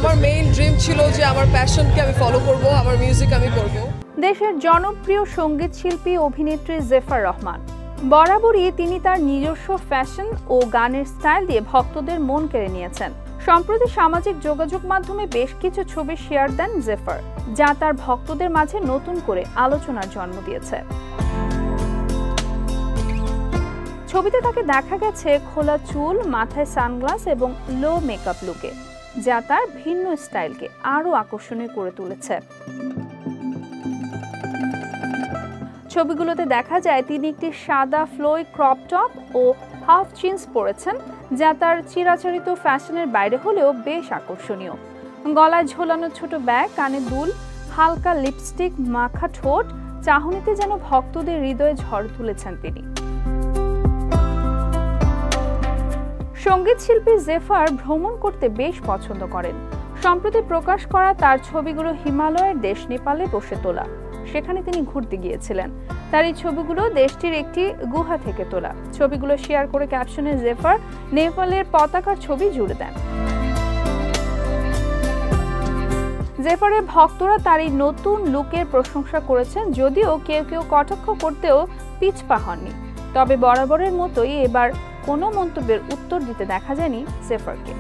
আমার main dream ছিল যে আমার প্যাশনকে আমি ফলো করব, আমার মিউজিক আমি করব। দেশের জনপ্রিয় সঙ্গীত শিল্পী অভিনেত্রী জেফার রহমান বরাবরই তিনি তার নিজস্ব ফ্যাশন ও গানের স্টাইল দিয়ে ভক্তদের মন কেড়ে নিয়েছেন। সম্প্রতি সামাজিক যোগাযোগ মাধ্যমে বেশ কিছু ছবি শেয়ার দেন জেফার, যা তার ভক্তদের মাঝে নতুন করে আলোচনার জন্ম দিয়েছে। ছবিতে তাকে দেখা গেছে খোলা চুল, মাথায় সানগ্লাস এবং লো মেকআপ লুকে, যা তার ভিন্ন স্টাইলকে আরো আকর্ষণীয় করে তুলেছে। ছবিগুলোতে দেখা যায় তিনি একটি সাদা ফ্লোই ক্রপ টপ ও হাফ জিন্স পরেছেন, যা তার চিরাচরিত ফ্যাশনের বাইরে হলেও বেশ আকর্ষণীয়। গলায় ঝোলানো ছোট ব্যাগ, কানে দুল, হালকা লিপস্টিক মাখা ঠোঁট, চাহনিতে যেন ভক্তদের হৃদয়ে ঝড় তুলেছেন তিনি। সঙ্গীত শিল্পী জেফার ভ্রমণ করতে বেশ পছন্দ করেন। সম্প্রতি প্রকাশ করা তার ছবিগুলো হিমালয়ের দেশ নেপালে বসে তোলা, সেখানে তিনি ঘুরতে গিয়েছিলেন। তার এই ছবিগুলো দেশটির একটি গুহা থেকে তোলা। ছবিগুলো শেয়ার করে ক্যাপশনে জেফার নেপালের পতাকার ছবি জুড়ে দেন। জেফারের ভক্তরা তার এই নতুন লুকের প্রশংসা করেছেন, যদিও কেউ কেউ কটাক্ষ করতেও পিছপা হননি। তবে বরাবরের মতোই এবার কোনো মন্তব্যের উত্তর দিতে দেখা যায়নি জেফারকে।